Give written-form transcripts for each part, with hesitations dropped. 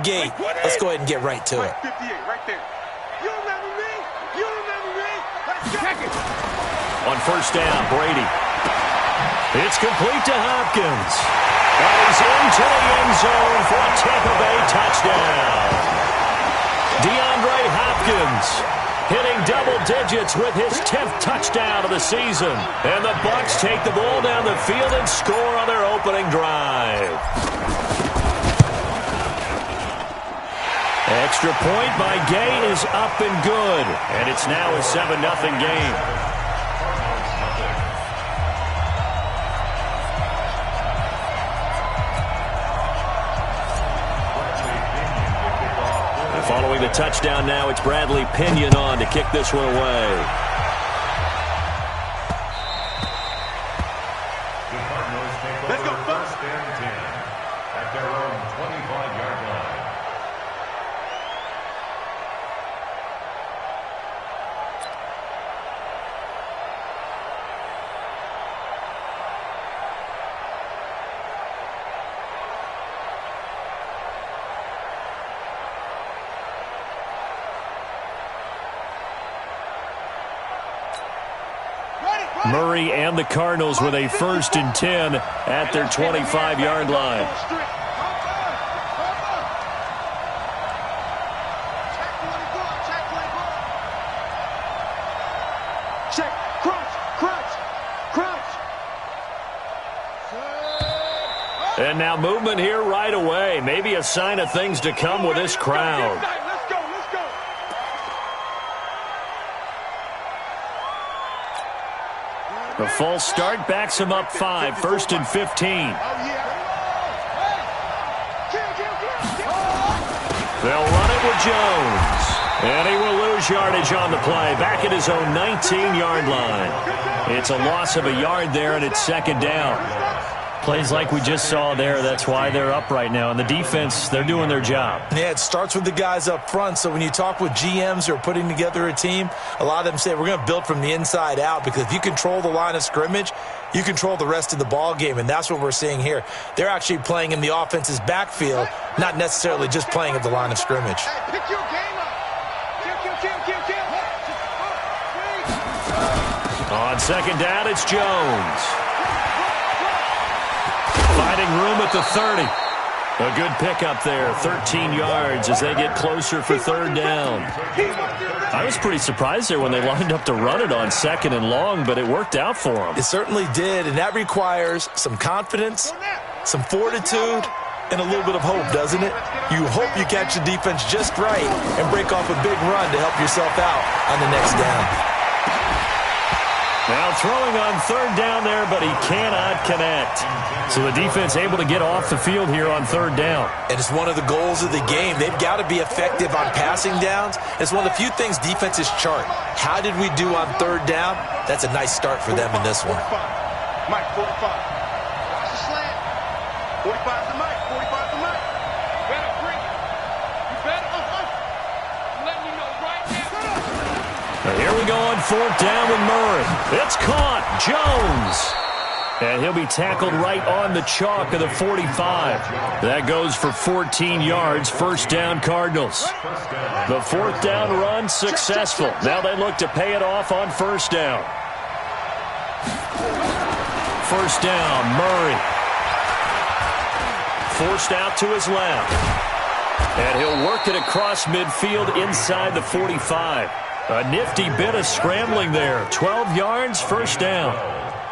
gate. Let's go ahead and get right to it. 58, right there. You remember me? You remember me? Let's go. On first down, Brady. It's complete to Hopkins. And he's into the end zone for a Tampa Bay touchdown. DeAndre Hopkins hitting double digits with his 10th touchdown of the season. And the Bucs take the ball down the field and score on their opening drive. Extra point by Gay is up and good. And it's now a 7-0 game. Following the touchdown now, it's Bradley Pinion on to kick this one away. Let's go, first and 10 at their own 25-yard line. Murray and the Cardinals with a 1st and 10 at their 25-yard line. Check, crunch. And now movement here right away. Maybe a sign of things to come with this crowd. Let's go. The false start backs him up 5, 1st and 15. They'll run it with Jones. And he will lose yardage on the play, back at his own 19-yard line. It's a loss of a yard there, and it's 2nd down. Plays like we just saw there, that's why they're up right now. And the defense, they're doing their job. Yeah, it starts with the guys up front. So when you talk with GMs who are putting together a team, a lot of them say we're going to build from the inside out, because if you control the line of scrimmage, you control the rest of the ball game, and that's what we're seeing here. They're actually playing in the offense's backfield, not necessarily just playing at the line of scrimmage. Hey, pick your game up. Kill. On 2nd down, it's Jones. Finding room at the 30. A good pickup there, 13 yards as they get closer for 3rd down. I was pretty surprised there when they lined up to run it on 2nd and long, but it worked out for them. It certainly did, and that requires some confidence, some fortitude, and a little bit of hope, doesn't it? You hope you catch the defense just right and break off a big run to help yourself out on the next down. Now throwing on 3rd down there, but he cannot connect. So the defense able to get off the field here on 3rd down. And it's one of the goals of the game. They've got to be effective on passing downs. It's one of the few things defenses chart. How did we do on 3rd down? That's a nice start for them in this one. Mike, 45. Watch the slant. 45 to Mike. 45 to Mike. Better bring it. You better. I'm letting you know right now. Here we go on 4th down with Murray. It's caught. Jones. And he'll be tackled right on the chalk of the 45. That goes for 14 yards. 1st down, Cardinals. The 4th down run successful. Now they look to pay it off on 1st down. 1st down, Murray. Forced out to his left. And he'll work it across midfield inside the 45. A nifty bit of scrambling there. 12 yards, 1st down.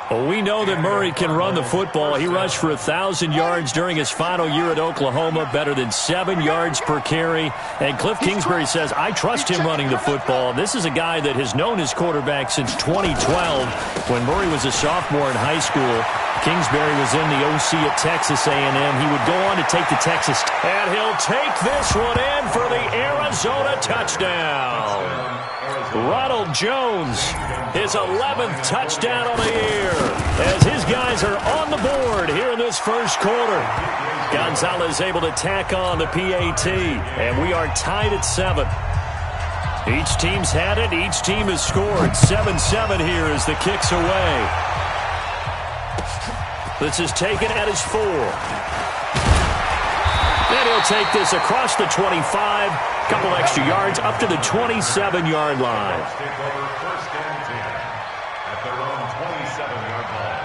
Well, we know that Murray can run the football. He rushed for 1,000 yards during his final year at Oklahoma, better than 7 yards per carry. And Cliff Kingsbury says, I trust him running the football. This is a guy that has known his quarterback since 2012 when Murray was a sophomore in high school. Kingsbury was in the OC at Texas A&M. He would go on to take the Texas. And he'll take this one in for the Arizona touchdown. Ronald Jones, his 11th touchdown of the year, as his guys are on the board here in this 1st quarter. Gonzalez able to tack on the PAT, and we are tied at 7. Each team's had it. Each team has scored. 7-7 here as the kick's away. This is taken at his 4. And he'll take this across the 25, couple extra yards up to the 27-yard line. Take over first and 10 at their own 27-yard line.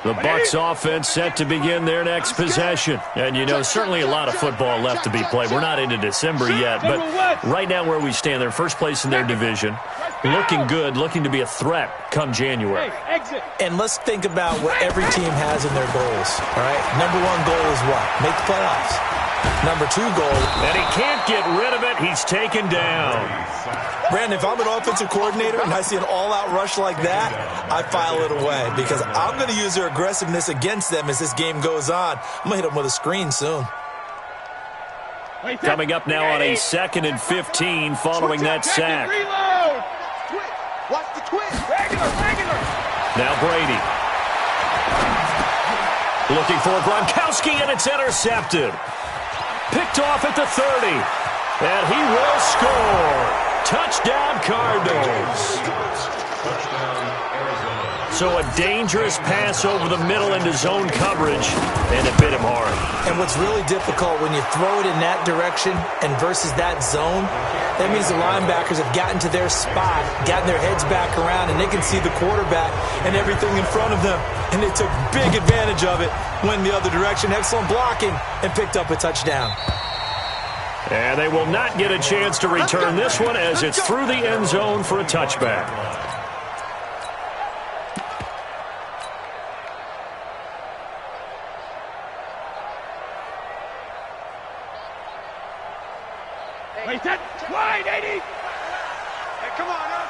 The Bucs offense set to begin their next possession. And, you know, certainly a lot of football left to be played. We're not into December yet, but right now where we stand, they're first place in their division. Looking good, looking to be a threat come January. And let's think about what every team has in their goals, all right? Number one goal is what? Make the playoffs. Number two goal. And he can't get rid of it. He's taken down. Brandon, if I'm an offensive coordinator and I see an all-out rush like that, I file it away because I'm going to use their aggressiveness against them as this game goes on. I'm going to hit them with a screen soon. Coming up now on a 2nd and 15 following that sack. Watch the twist. Regular. Now Brady. Looking for Gronkowski, and it's intercepted. Picked off at the 30. And he will score. Touchdown, Cardinals. So a dangerous pass over the middle into zone coverage, and it bit him hard. And what's really difficult when you throw it in that direction and versus that zone, that means the linebackers have gotten to their spot, gotten their heads back around, and they can see the quarterback and everything in front of them. And they took big advantage of it, went the other direction, excellent blocking, and picked up a touchdown. And they will not get a chance to return this one as it's through the end zone for a touchback. Wait, that wide, 80. Hey, come on now.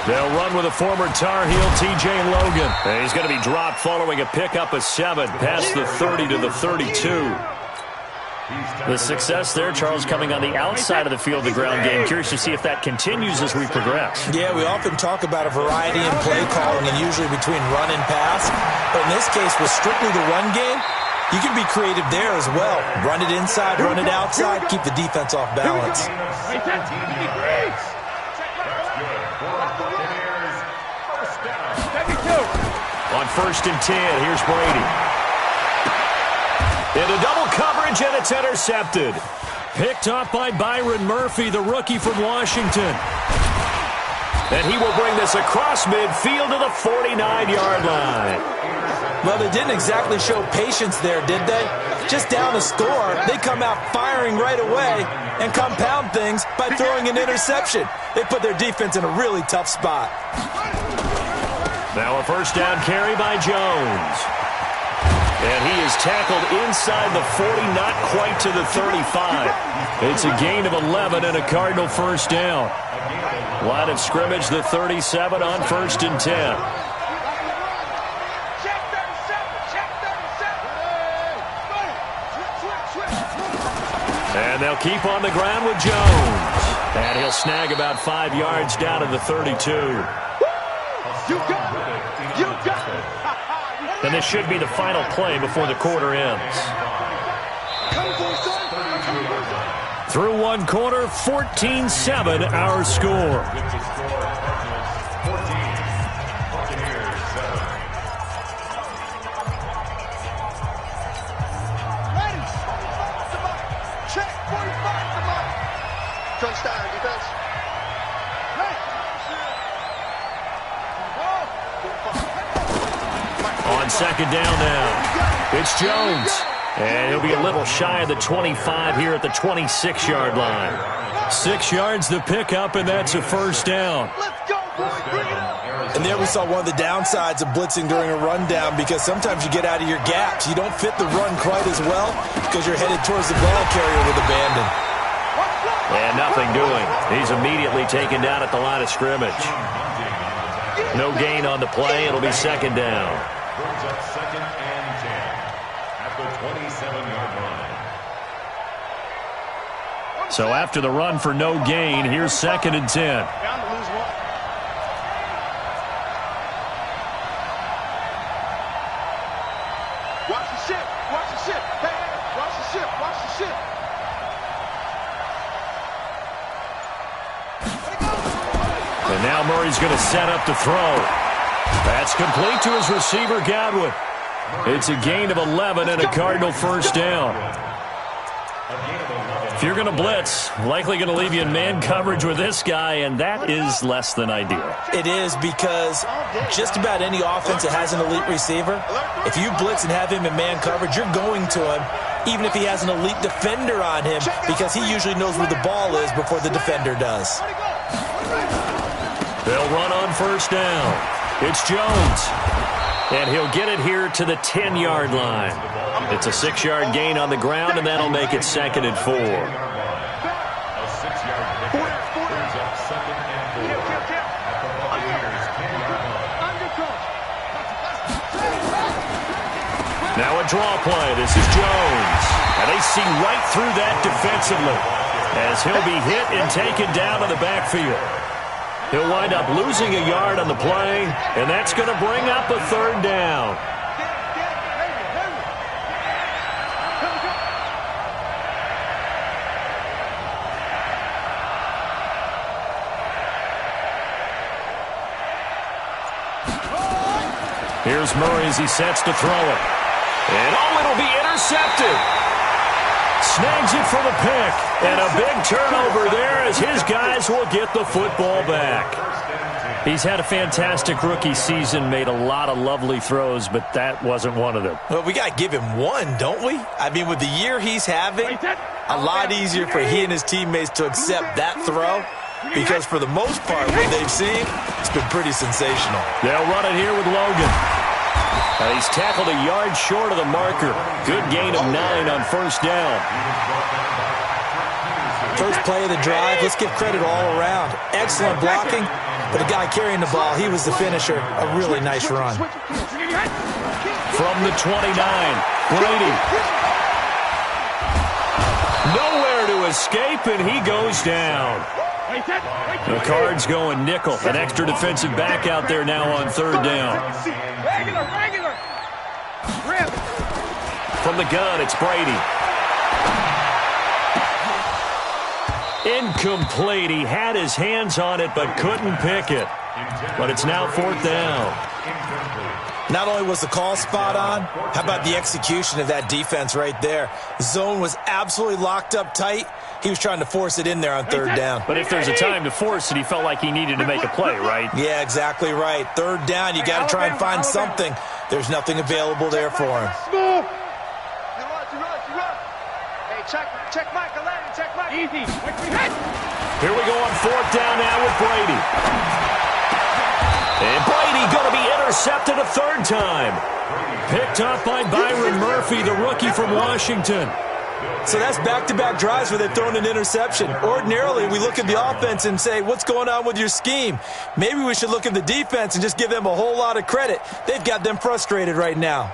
They'll run with a former Tar Heel, T.J. Logan. And he's going to be dropped following a pickup of 7 past the 30 to the 32. The success there, Charles, coming on the outside of the field, the ground game. Curious to see if that continues as we progress. Yeah, we often talk about a variety in play calling and usually between run and pass. But in this case, with strictly the run game, you can be creative there as well. Run it inside, run it outside, keep the defense off balance. On 1st and 10, here's Brady. Into double coverage, and it's intercepted. Picked off by Byron Murphy, the rookie from Washington. And he will bring this across midfield to the 49-yard line. Well, they didn't exactly show patience there, did they? Just down a score, they come out firing right away and compound things by throwing an interception. They put their defense in a really tough spot. Now a first down carry by Jones. And he is tackled inside the 40, not quite to the 35. It's a gain of 11 and a Cardinal first down. Line of scrimmage, the 37 on 1st and 10. And they'll keep on the ground with Jones. And he'll snag about 5 yards down to the 32. You got it. And this should be the final play before the quarter ends. Through one quarter, 14-7 our score. Touchdown, defense. On 2nd down now, it's Jones. And he'll be a little shy of the 25 here at the 26-yard line. 6 yards the pickup, and that's a first down. Let's go, boys. Bring it up. And there we saw one of the downsides of blitzing during a rundown because sometimes you get out of your gaps. You don't fit the run quite as well because you're headed towards the ball carrier with abandon. And nothing doing. He's immediately taken down at the line of scrimmage. No gain on the play. It'll be 2nd down. Brings up 2nd and 10 at the 27-yard line. So after the run for no gain, here's 2nd and 10. Bound to lose one. Watch the ship. Watch the ship. Hey, hey, watch the ship. Watch the ship. And now Murray's going to set up to throw. That's complete to his receiver, Godwin. It's a gain of 11 and a Cardinal first down. If you're going to blitz, likely going to leave you in man coverage with this guy, and that is less than ideal. It is, because just about any offense that has an elite receiver, if you blitz and have him in man coverage, you're going to him, even if he has an elite defender on him, because he usually knows where the ball is before the defender does. They'll run on first down. It's Jones. And he'll get it here to the 10-yard line. It's a 6-yard gain on the ground, and that'll make it 2nd and 4. A 6-yard pickup brings up 2nd and 4 at the Buccaneers' 10-yard line. Now a draw play. This is Jones. And they see right through that defensively as he'll be hit and taken down to the backfield. He'll wind up losing a yard on the play, and that's going to bring up a 3rd down. Here's Murray as he sets to throw it. And it'll be intercepted. Snags it for the pick. And a big turnover there as his guys will get the football back. He's had a fantastic rookie season, made a lot of lovely throws, but that wasn't one of them. Well, we got to give him one, don't we? I mean, with the year he's having, a lot easier for he and his teammates to accept that throw, because for the most part, what they've seen, it's been pretty sensational. They'll run it here with Logan. He's tackled a yard short of the marker. Good gain of 9 on first down. First play of the drive, let's give credit all around. Excellent blocking, but the guy carrying the ball, he was the finisher. A really nice run. From the 29, Brady. Nowhere to escape, and he goes down. The Cards going nickel. An extra defensive back out there now on 3rd down. Regular. From the gun, it's Brady. Incomplete. He had his hands on it but couldn't pick it. But it's now 4th down. Not only was the call spot on, how about the execution of that defense right there? Zone was absolutely locked up tight. He was trying to force it in there on 3rd down. But if there's a time to force it, he felt like he needed to make a play, right? Yeah, exactly right. 3rd down, you got to try and find something. There's nothing available there for him. Hey, check Mike. Check Mike. Easy. Here we go on 4th down now with Brady. And Brady going to be intercepted a 3rd time. Picked up by Byron Murphy, the rookie from Washington. So that's back-to-back drives where they've thrown an interception. Ordinarily, we look at the offense and say, what's going on with your scheme? Maybe we should look at the defense and just give them a whole lot of credit. They've got them frustrated right now.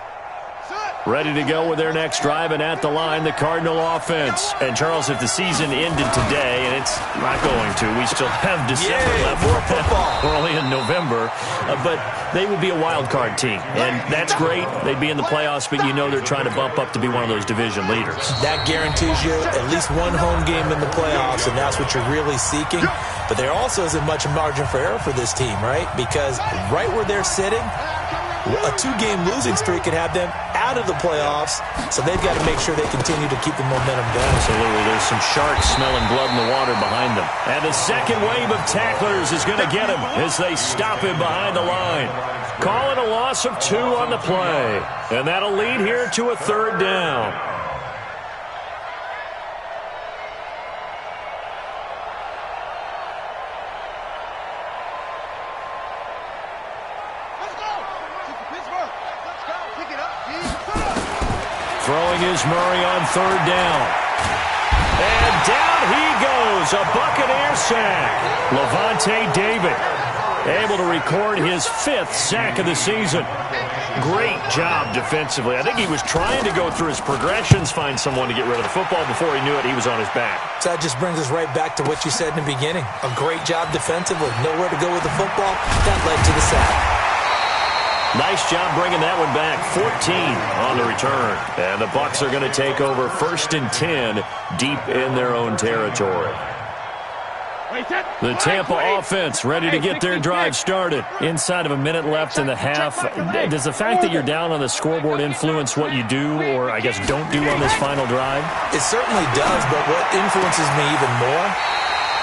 Ready to go with their next drive, and at the line, the Cardinal offense. And, Charles, if the season ended today, and it's not going to, we still have December left. More football. We're only in November, but they would be a wild card team. And that's great. They'd be in the playoffs, but you know they're trying to bump up to be one of those division leaders. That guarantees you at least one home game in the playoffs, and that's what you're really seeking. But there also isn't much margin for error for this team, right? Because right where they're sitting, a 2-game losing streak could have them out of the playoffs, so they've got to make sure they continue to keep the momentum going. Absolutely. There's some sharks smelling blood in the water behind them. And the second wave of tacklers is going to get him as they stop him behind the line. Call it a loss of 2 on the play. And that'll lead here to a 3rd down. Throwing is Murray on 3rd down. And down he goes. A Buccaneer sack. Levante David. able to record his 5th sack of the season. Great job defensively. I think he was trying to go through his progressions, find someone to get rid of the football. Before he knew it, he was on his back. So that just brings us right back to what you said in the beginning. A great job defensively. Nowhere to go with the football. That led to the sack. Nice job bringing that one back. 14 on the return. And the Bucs are going to take over 1st and 10 deep in their own territory. The Tampa offense ready to get their drive started. Inside of a minute left in the half. Does the fact that you're down on the scoreboard influence what you do, or I guess don't do on this final drive? It certainly does, but what influences me even more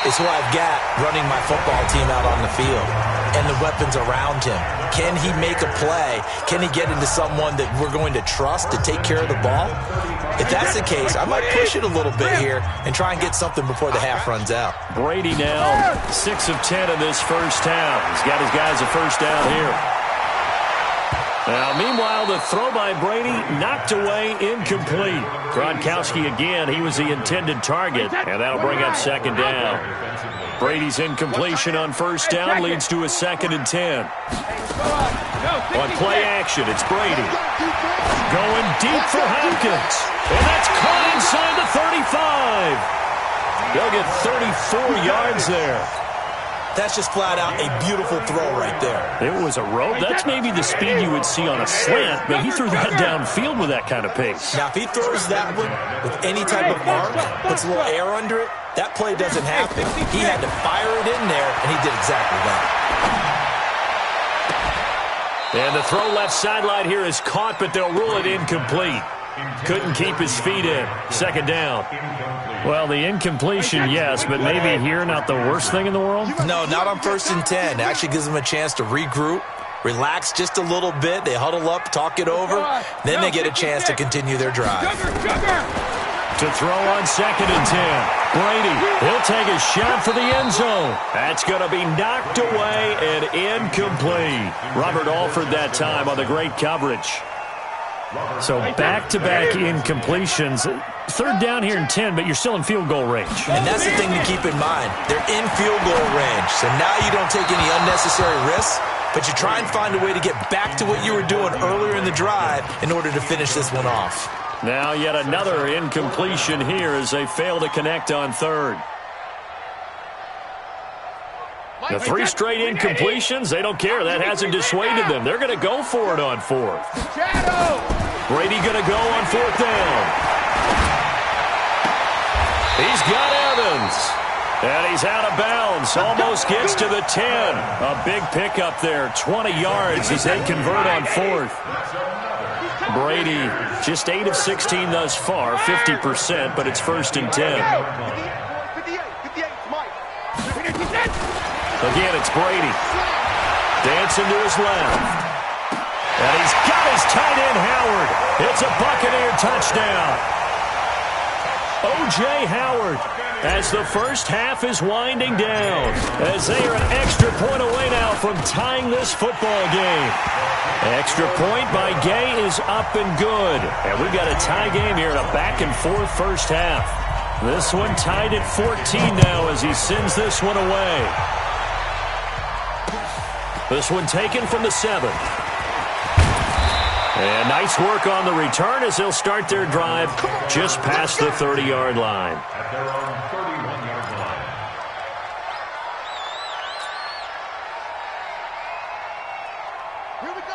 is who I've got running my football team out on the field and the weapons around him. Can he make a play? Can he get into someone that we're going to trust to take care of the ball? If that's the case, I might push it a little bit here and try and get something before the half runs out. Brady now 6 of 10 in this first half. He's got his guys a first down here. Now, meanwhile, the throw by Brady knocked away, incomplete. Gronkowski again, he was the intended target, and that'll bring up 2nd down. Brady's incompletion on 1st down leads to a 2nd and 10. On play action, it's Brady. Going deep for Hopkins. And that's caught inside the 35. They'll get 34 yards there. That's just flat out a beautiful throw right there. It was a rope. That's maybe the speed you would see on a slant, but he threw that downfield with that kind of pace. Now, if he throws that one with any type of arc, puts a little air under it, that play doesn't happen. He had to fire it in there, and he did exactly that. And the throw left sideline here is caught, but they'll rule it incomplete. Couldn't keep his feet in. 2nd down. Well, the incompletion, yes, but maybe here not the worst thing in the world? No, not on 1st and 10. It actually gives them a chance to regroup, relax just a little bit. They huddle up, talk it over. Then they get a chance to continue their drive. To throw on 2nd and 10. Brady, he'll take a shot for the end zone. That's going to be knocked away and incomplete. Robert Alford that time on the great coverage. So back-to-back incompletions. 3rd down here in 10, but you're still in field goal range. And that's the thing to keep in mind. They're in field goal range. So now you don't take any unnecessary risks, but you try and find a way to get back to what you were doing earlier in the drive in order to finish this one off. Now yet another incompletion here as they fail to connect on 3rd. The 3 straight incompletions, they don't care. That hasn't dissuaded them. They're going to go for it on 4th. Brady going to go on 4th down. He's got Evans. And he's out of bounds. Almost gets to the 10. A big pickup there. 20 yards as they convert on 4th. Brady just 8 of 16 thus far, 50%, but it's 1st and 10. Again, it's Brady. Dancing to his left. And he's got his tight end, Howard. It's a Buccaneer touchdown. O.J. Howard, as the first half is winding down, as they are an extra point away now from tying this football game. Extra point by Gay is up and good. And we've got a tie game here in a back-and-forth first half. This one tied at 14 now as he sends this one away. This one taken from the 7. And nice work on the return as they'll start their drive just past the 30-yard line. At their own 31-yard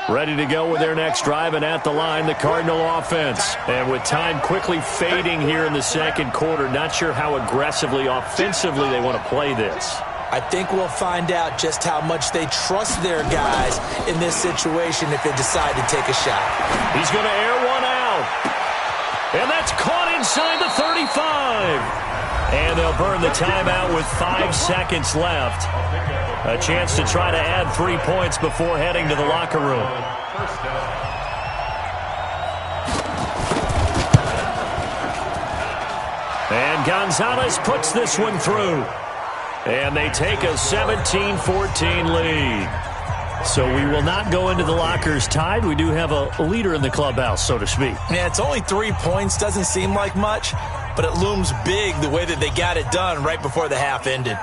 line. Ready to go with their next drive, and at the line, the Cardinal offense. And with time quickly fading here in the 2nd quarter, not sure how aggressively, offensively they want to play this. I think we'll find out just how much they trust their guys in this situation if they decide to take a shot. He's going to air one out. And that's caught inside the 35. And they'll burn the timeout with 5 seconds left. A chance to try to add 3 points before heading to the locker room. And Gonzalez puts this one through. And they take a 17-14 lead. So we will not go into the lockers tied. We do have a leader in the clubhouse, so to speak. Yeah, it's only 3 points. Doesn't seem like much, but it looms big the way that they got it done right before the half ended.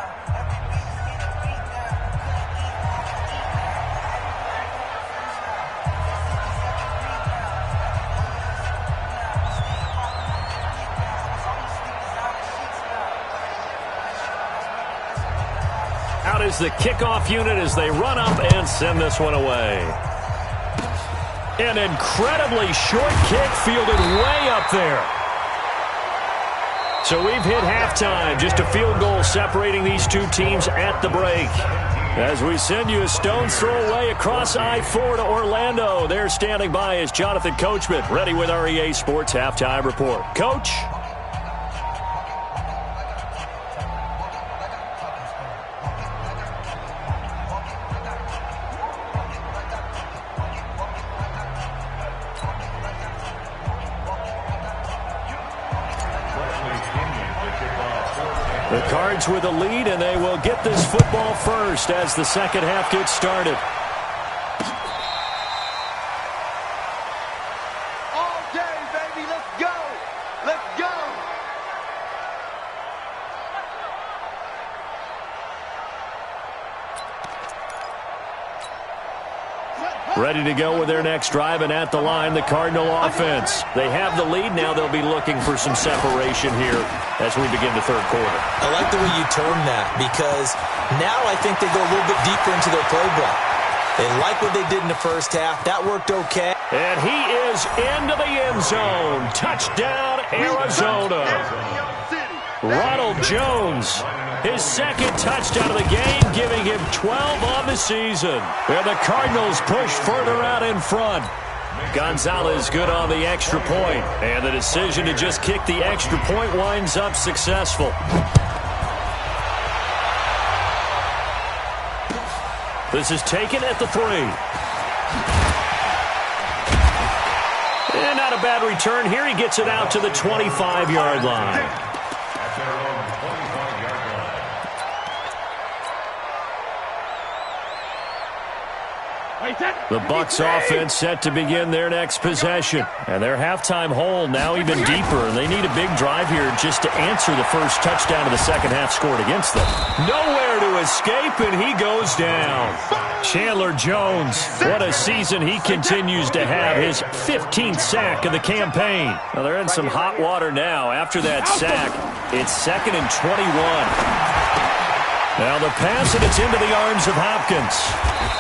Out is the kickoff unit as they run up and send this one away. An incredibly short kick fielded way up there. So we've hit halftime. Just a field goal separating these two teams at the break. As we send you a stone's throw away across I-4 to Orlando. There standing by is Jonathan Coachman, ready with our EA Sports Halftime Report. Coach? The Cards with a lead, and they will get this football first as the second half gets started. All day, baby. Let's go. Let's go. Ready to go with their next drive, and at the line, the Cardinal offense. They have the lead. Now they'll be looking for some separation here as we begin the third quarter. I like the way you term that, because now I think they go a little bit deeper into their playbook. They like what they did in the first half. That worked okay. And he is into the end zone. Touchdown, Arizona. Ronald Jones, his second touchdown of the game, giving him 12 on the season. And the Cardinals push further out in front. Gonzalez good on the extra point. And the decision to just kick the extra point winds up successful. This is taken at the 3. And not a bad return here. He gets it out to the 25-yard line. The Bucs offense set to begin their next possession. And their halftime hole now even deeper. And they need a big drive here just to answer the first touchdown of the second half scored against them. Nowhere to escape, and he goes down. Chandler Jones, what a season he continues to have. His 15th sack of the campaign. Well, they're in some hot water now. After that sack, it's 2nd and 21. Now the pass, and it's into the arms of Hopkins.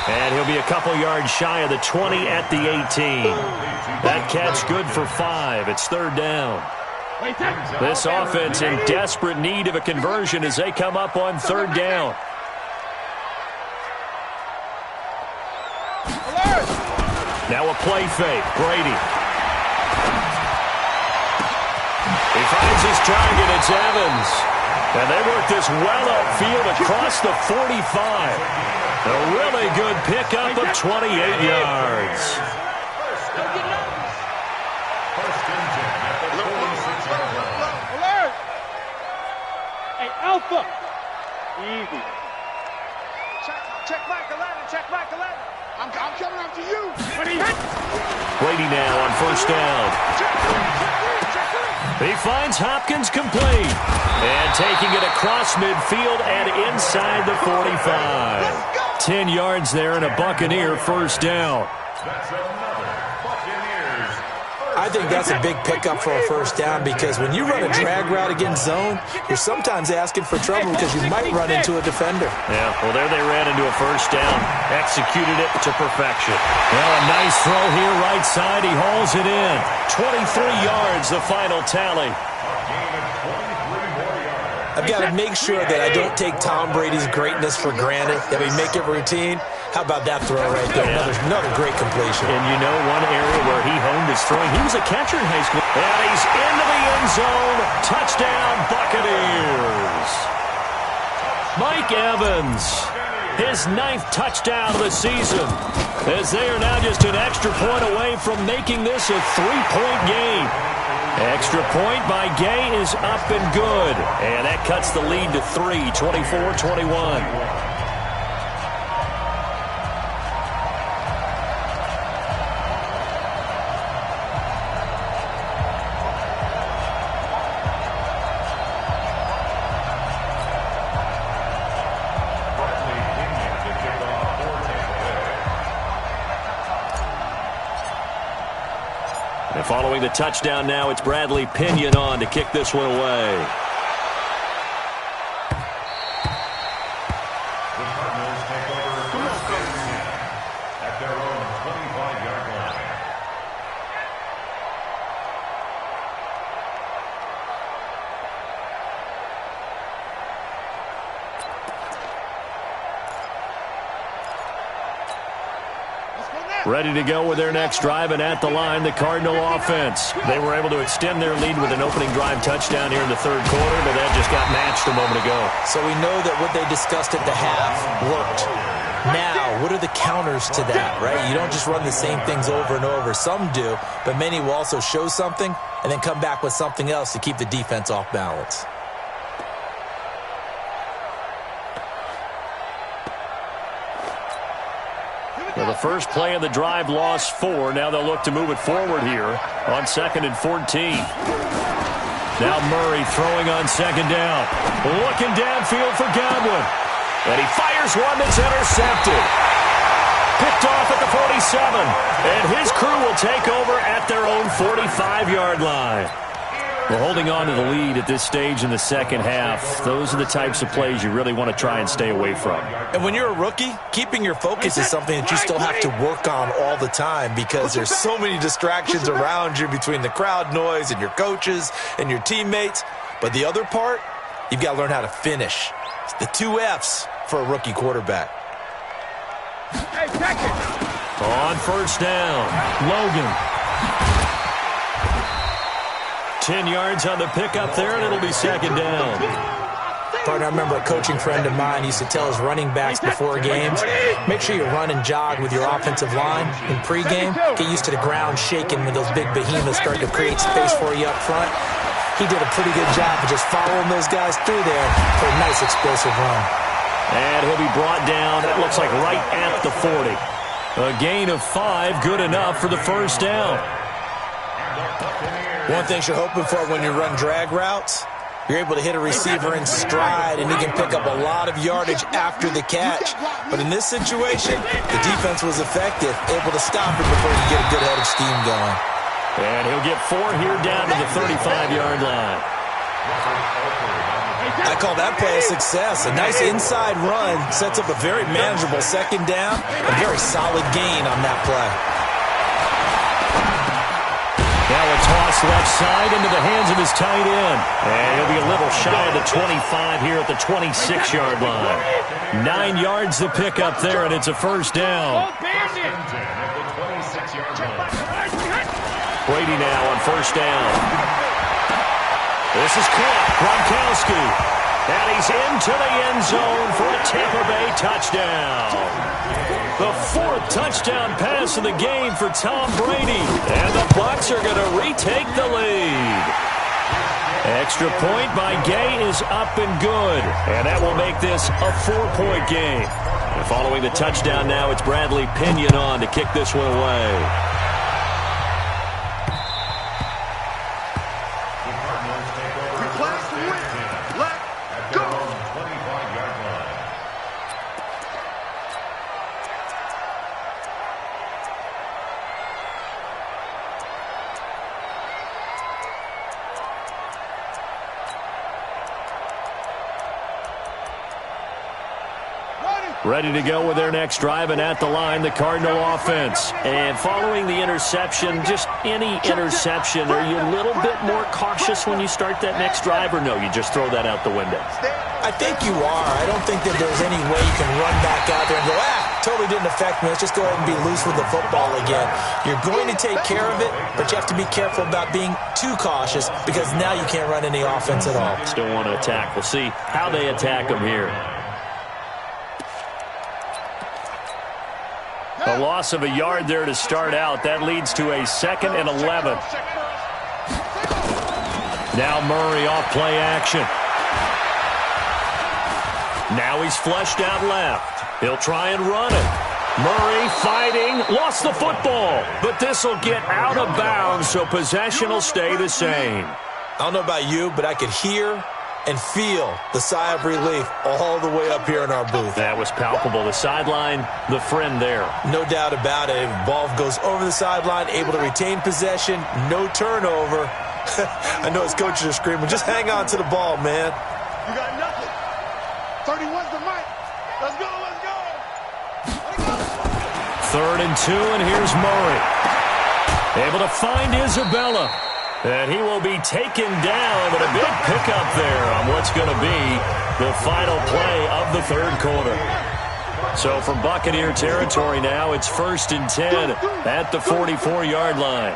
And he'll be a couple yards shy of the 20 at the 18. That catch good for 5. It's 3rd down. This offense in desperate need of a conversion as they come up on 3rd down. Now a play fake. Brady. He finds his target. It's Evans. And they work this well upfield across the 45. A really good pickup of 28 yards. Alert! Hey, Alpha! Easy. Check Michael Allen. Check Michael Allen. I'm coming after you. Brady now on 1st down. He finds Hopkins complete. And taking it across midfield and inside the 45. 10 yards there and a Buccaneer 1st down. I think that's a big pickup for a 1st down, because when you run a drag route against zone, you're sometimes asking for trouble because you might run into a defender. Yeah, well, there they ran into a 1st down. Executed it to perfection. Well, a nice throw here right side. He hauls it in. 23 yards, the final tally. I've got to make sure that I don't take Tom Brady's greatness for granted, that we make it routine. How about that throw right there? Yeah. Another great completion. And you know one area where he honed his throwing, he was a catcher in high school. And he's into the end zone. Touchdown, Buccaneers. Mike Evans, his 9th touchdown of the season, as they are now just an extra point away from making this a 3-point game. Extra point by Gay is up and good. And that cuts the lead to 3, 24-21. And following the touchdown now, it's Bradley Pinion on to kick this one away. Ready to go with their next drive, and at the line, the Cardinal offense. They were able to extend their lead with an opening drive touchdown here in the third quarter, but that just got matched a moment ago. So we know that what they discussed at the half worked. Now, what are the counters to that, right? You don't just run the same things over and over. Some do, but many will also show something and then come back with something else to keep the defense off balance. Well, the first play of the drive lost 4. Now they'll look to move it forward here on 2nd and 14. Now Murray throwing on 2nd down. Looking downfield for Godwin. And he fires one that's intercepted. Picked off at the 47. And his crew will take over at their own 45-yard line. Well, holding on to the lead at this stage in the second half, those are the types of plays you really want to try and stay away from. And when you're a rookie, keeping your focus is something that you still have to work on all the time because there's so many distractions around you between the crowd noise and your coaches and your teammates. But the other part, you've got to learn how to finish. It's the 2 F's for a rookie quarterback. On first down, Logan. 10 yards on the pickup there, and it'll be 2nd down. Partner, I remember a coaching friend of mine used to tell his running backs before games, make sure you run and jog with your offensive line in pregame. Get used to the ground shaking when those big behemoths start to create space for you up front. He did a pretty good job of just following those guys through there for a nice explosive run. And he'll be brought down, it looks like right at the 40. A gain of 5, good enough for the first down. One thing you're hoping for when you run drag routes, you're able to hit a receiver in stride, and he can pick up a lot of yardage after the catch. But in this situation, the defense was effective, able to stop it before you get a good head of steam going. And he'll get 4 here down to the 35-yard line. I call that play a success. A nice inside run sets up a very manageable 2nd down, a very solid gain on that play. Now a toss left side into the hands of his tight end. And he'll be a little shy of the 25 here at the 26-yard line. 9 yards to pick up there, and it's a first down. Brady now on first down. This is caught. Gronkowski. And he's into the end zone for a Tampa Bay touchdown. The 4th touchdown pass of the game for Tom Brady. And the Bucs are going to retake the lead. Extra point by Gay is up and good. And that will make this a 4-point game. And following the touchdown now, it's Bradley Pinion on to kick this one away. Ready to go with their next drive, and at the line, the Cardinal offense. And following the interception, just any interception, are you a little bit more cautious when you start that next drive, or no, you just throw that out the window? I think you are. I don't think that there's any way you can run back out there and go, totally didn't affect me. Let's just go ahead and be loose with the football again. You're going to take care of it, but you have to be careful about being too cautious because now you can't run any offense at all. Still want to attack. We'll see how they attack them here. A loss of a yard there to start out. That leads to a 2nd and 11. Now Murray off play action. Now he's flushed out left. He'll try and run it. Murray fighting. Lost the football. But this will get out of bounds, so possession will stay the same. I don't know about you, but I could hear and feel the sigh of relief all the way up here in our booth. That was palpable. The sideline, the friend there. No doubt about it. Ball goes over the sideline, able to retain possession, no turnover. I know his coaches are screaming, just hang on to the ball, man. You got nothing. 31's the mic. Let's go, let's go. 3rd and 2, and here's Murray. Able to find Isabella. And he will be taken down, but a big pickup there on what's going to be the final play of the third quarter. So from Buccaneer territory now, it's 1st and 10 at the 44-yard line.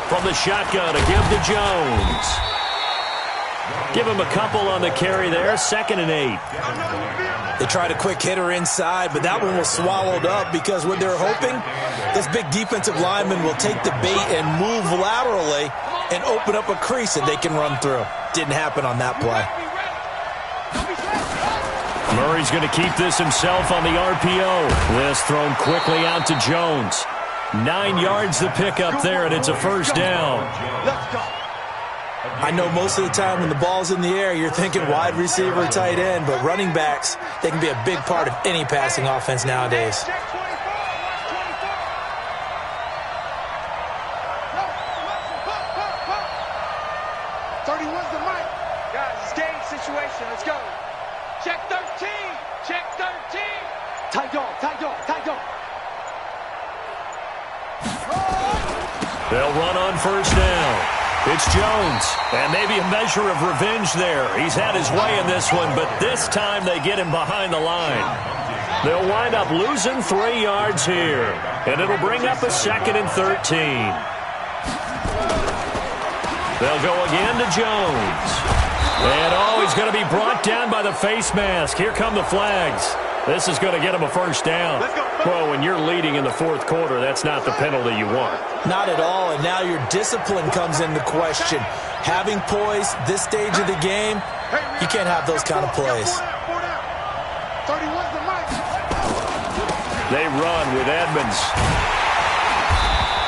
From the shotgun, a give to Jones. Give him a couple on the carry there, 2nd and 8. They tried a quick hitter inside, but that one was swallowed up because what they're hoping, this big defensive lineman will take the bait and move laterally and open up a crease that they can run through. Didn't happen on that play. Murray's going to keep this himself on the RPO. This thrown quickly out to Jones. 9 yards to pick up there, and it's a 1st down. I know most of the time when the ball's in the air, you're thinking wide receiver, tight end, but running backs, they can be a big part of any passing offense nowadays. Let's go. Check 13. Check 13. Tight dog, tight dog, tight dog. They'll run on 1st down. It's Jones, and maybe a measure of revenge there. He's had his way in this one, but this time they get him behind the line. They'll wind up losing 3 yards here, and it'll bring up a 2nd and 13. They'll go again to Jones. And, he's going to be brought down by the face mask. Here come the flags. This is going to get him a 1st down. Well, when you're leading in the 4th quarter, that's not the penalty you want. Not at all, and now your discipline comes into question. Having poise this stage of the game, you can't have those kind of plays. They run with Edmonds.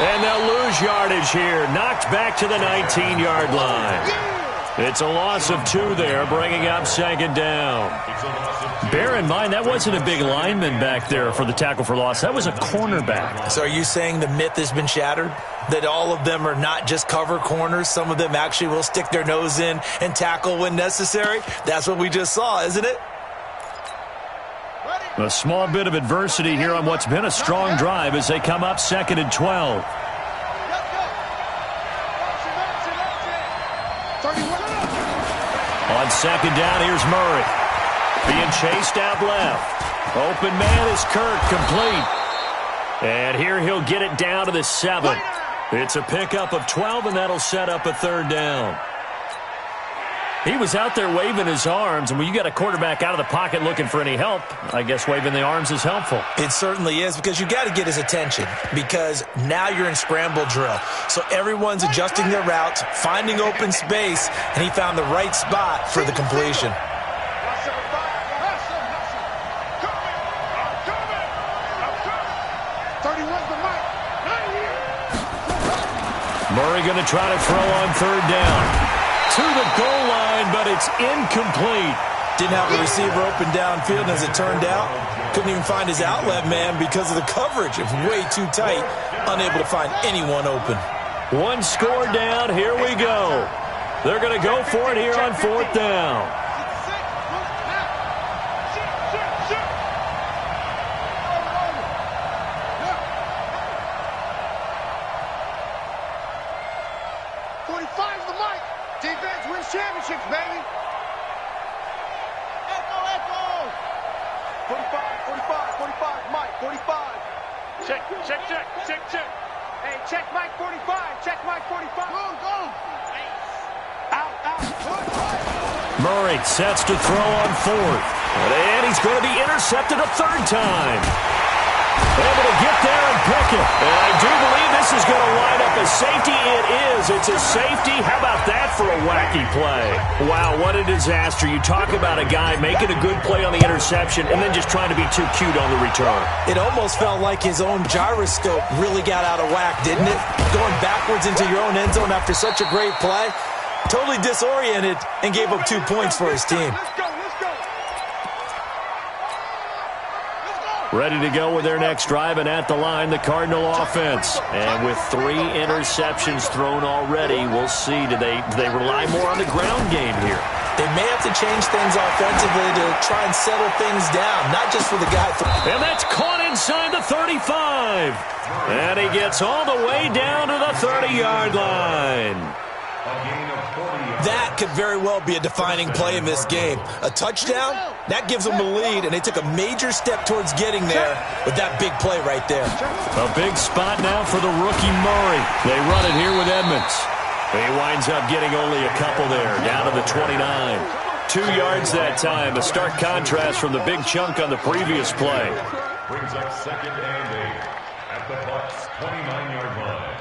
And they'll lose yardage here. Knocked back to the 19-yard line. It's a loss of 2 there, bringing up 2nd down. Bear in mind, that wasn't a big lineman back there for the tackle for loss. That was a cornerback. So are you saying the myth has been shattered? That all of them are not just cover corners? Some of them actually will stick their nose in and tackle when necessary? That's what we just saw, isn't it? A small bit of adversity here on what's been a strong drive as they come up 2nd and 12. On 2nd down, here's Murray. Being chased out left. Open man is Kirk, complete. And here he'll get it down to the 7. It's a pickup of 12, and that'll set up a 3rd down. He was out there waving his arms, and when you got a quarterback out of the pocket looking for any help, I guess waving the arms is helpful. It certainly is, because you got to get his attention, because now you're in scramble drill. So everyone's adjusting their routes, finding open space, and he found the right spot for the completion. Murray going to try to throw on 3rd down. To the goal line, but it's incomplete. Didn't have a receiver open downfield, and as it turned out, couldn't even find his outlet man because of the coverage. It was way too tight, unable to find anyone open. 1 score down, here we go. They're going to go for it here on 4th down. Championships, baby. Echo, echo. 45, 45, Mike, 45. Check. Hey, check Mike 45. Check Mike 45. Go. Out. Murray sets to throw on 4th. And he's going to be intercepted a 3rd time. Able to get there and pick it. And I do believe this is going to line up a safety. It is. It's a safety. How about that for a wacky play? Wow, what a disaster. You talk about a guy making a good play on the interception and then just trying to be too cute on the return. It almost felt like his own gyroscope really got out of whack, didn't it? Going backwards into your own end zone after such a great play. Totally disoriented and gave up 2 points for his team. Ready to go with their next drive, and at the line, the Cardinal offense. And with 3 interceptions thrown already, we'll see. Do they rely more on the ground game here? They may have to change things offensively to try and settle things down, not just for the guy. And that's caught inside the 35. And he gets all the way down to the 30-yard line. gain of 40 yards. That could very well be a defining play in this game. A touchdown, that gives them the lead, and they took a major step towards getting there with that big play right there. A big spot now for the rookie Murray. They run it here with Edmonds. He winds up getting only a couple there, down to the 29. 2 yards that time, a stark contrast from the big chunk on the previous play. Brings up 2nd and 8 at the Bucs' 29-yard line.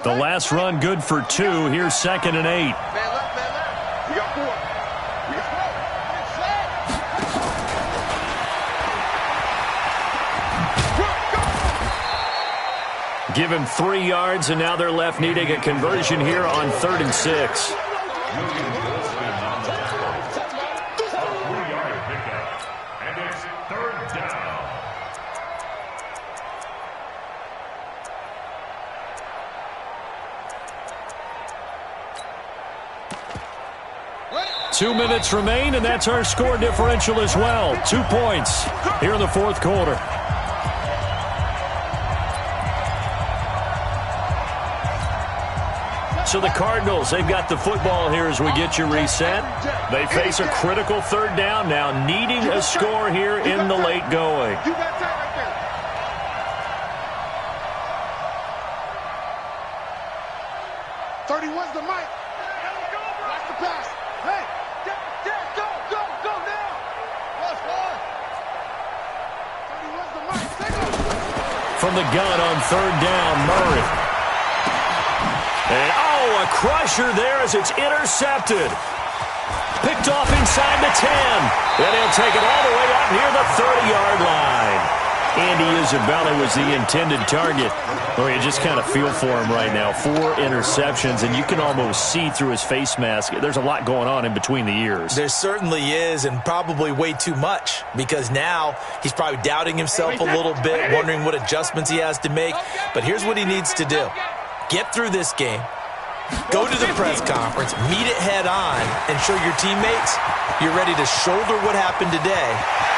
The last run good for 2. Here's 2nd and 8. Man left, man left. We got 4. We got 4. Give him 3 yards, and now they're left needing a conversion here on 3rd and 6. Williams will stand on the play. A 3-yard pickup, and it's 3rd down. Ready? 2 minutes remain, and that's our score differential as well. 2 points here in the 4th quarter. So the Cardinals, they've got the football here as we get you reset. They face a critical 3rd down now, needing a score here in the late going. You got that right there. 31's the mic. Watch the pass. Hey, go now. Plus 1. 31's the mic. Take off. From the gun on 3rd down, Murray. And a crusher there as it's intercepted. Picked off inside the 10. Then he'll take it all the way out near the 30-yard line. Andy Isabella was the intended target. Oh, you just kind of feel for him right now. 4 interceptions, and you can almost see through his face mask. There's a lot going on in between the ears. There certainly is, and probably way too much, because now he's probably doubting himself a little bit, wondering what adjustments he has to make. But here's what he needs to do. Get through this game. Go to the press conference, meet it head on, and show your teammates you're ready to shoulder what happened today,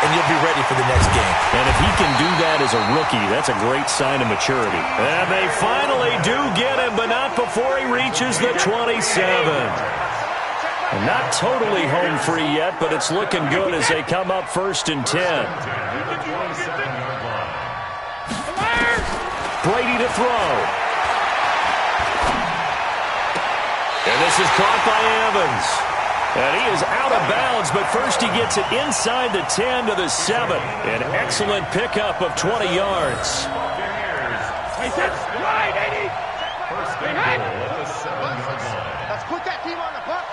and you'll be ready for the next game. And if he can do that as a rookie, that's a great sign of maturity. And they finally do get him, but not before he reaches the 27. And not totally home free yet, but it's looking good as they come up 1st and 10. Brady to throw. And this is caught by Evans. And he is out of bounds, but first he gets it inside the 10 to the 7. An excellent pickup of 20 yards. Let's put that team on the buck.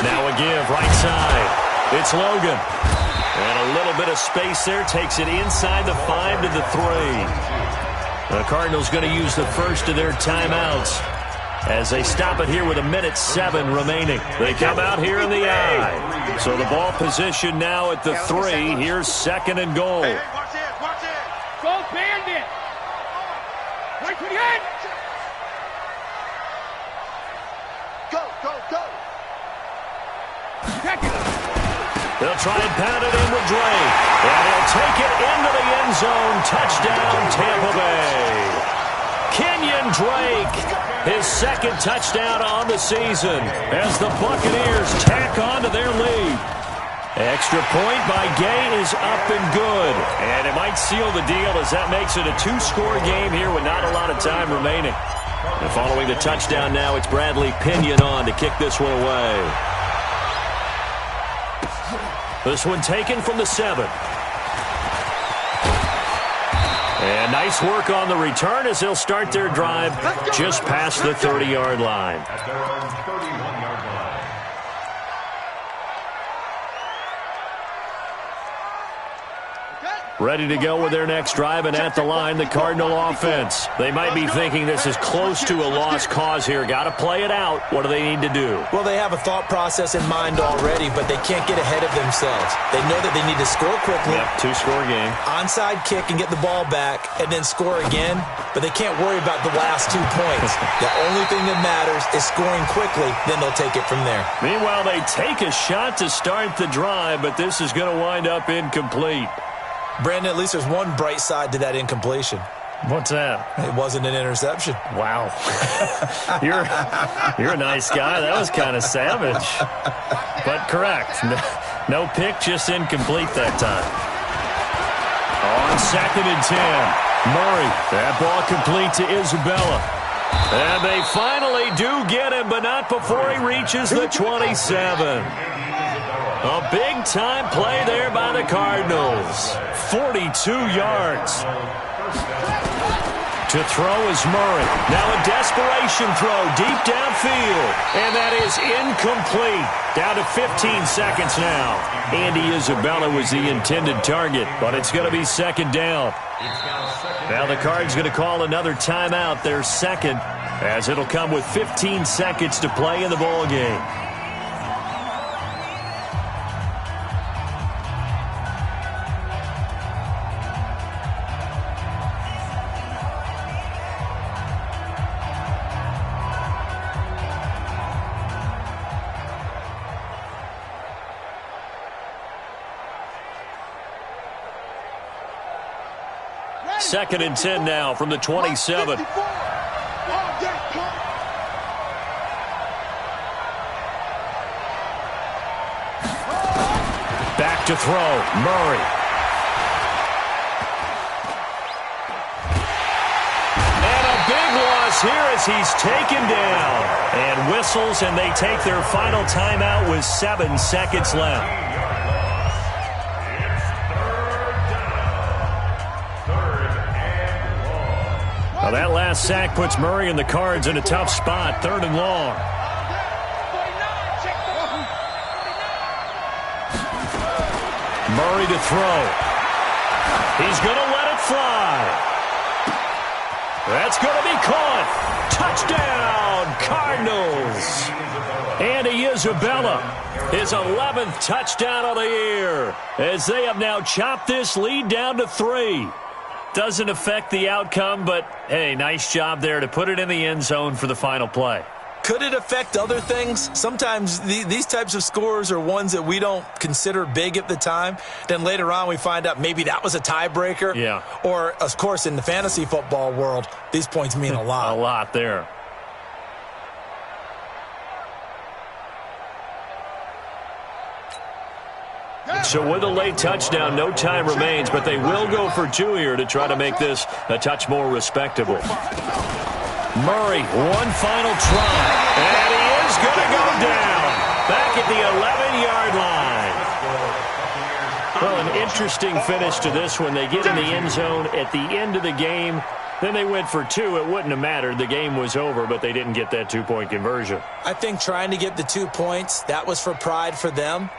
Now a give, right side. It's Logan. And a little bit of space there takes it inside the 5 to the 3. The Cardinals going to use the first of their timeouts as they stop it here with 1:07 remaining. They come out here in the I. So the ball position now at the 3. Here's 2nd and goal. Hey, watch this, watch this. Go Bandit. Wait for the end. Go. They'll try and pound it in with Drake. And he'll take it into the end zone. Touchdown, Tampa Bay. Kenyon Drake, his 2nd touchdown on the season as the Buccaneers tack on to their lead. Extra point by Gay is up and good. And it might seal the deal as that makes it a 2-score game here with not a lot of time remaining. And following the touchdown now, it's Bradley Pinion on to kick this one away. This one taken from the 7. And nice work on the return as they'll start their drive just past the 30-yard line. At their own 31-yard line. Ready to go with their next drive, and at the line, the Cardinal offense. They might be thinking this is close to a lost cause here. Got to play it out. What do they need to do? Well, they have a thought process in mind already, but they can't get ahead of themselves. They know that they need to score quickly. Yep, 2-score game. Onside kick and get the ball back, and then score again. But they can't worry about the last 2 points. The only thing that matters is scoring quickly, then they'll take it from there. Meanwhile, they take a shot to start the drive, but this is going to wind up incomplete. Brandon, at least there's one bright side to that incompletion. What's that? It wasn't an interception. Wow. You're a nice guy. That was kind of savage. But correct. No pick, just incomplete that time. On 2nd and 10. Murray. That ball complete to Isabella. And they finally do get him, but not before he reaches the 27. A big-time play there by the Cardinals. 42 yards. To throw is Murray. Now a desperation throw deep downfield. And that is incomplete. Down to 15 seconds now. Andy Isabella was the intended target, but it's going to be 2nd down. Now the Cards going to call another timeout, their 2nd, as it'll come with 15 seconds to play in the ball game. Second and 10 now from the 27. Back to throw, Murray. And a big loss here as he's taken down. And whistles, and they take their final timeout with 7 seconds left. Well, that last sack puts Murray and the Cards in a tough spot, 3rd and long. Murray to throw. He's going to let it fly. That's going to be caught. Touchdown, Cardinals. Andy Isabella, his 11th touchdown of the year, as they have now chopped this lead down to 3. Doesn't affect the outcome, but, hey, nice job there to put it in the end zone for the final play. Could it affect other things? Sometimes these types of scores are ones that we don't consider big at the time. Then later on we find out maybe that was a tiebreaker. Yeah. Or, of course, in the fantasy football world, these points mean a lot. A lot there. So with a late touchdown, no time remains, but they will go for 2 here to try to make this a touch more respectable. Murray, one final try, and he is going to go down back at the 11-yard line. Well, an interesting finish to this one. They get in the end zone at the end of the game. Then they went for 2. It wouldn't have mattered. The game was over, but they didn't get that 2-point conversion. I think trying to get the 2 points, that was for pride for them.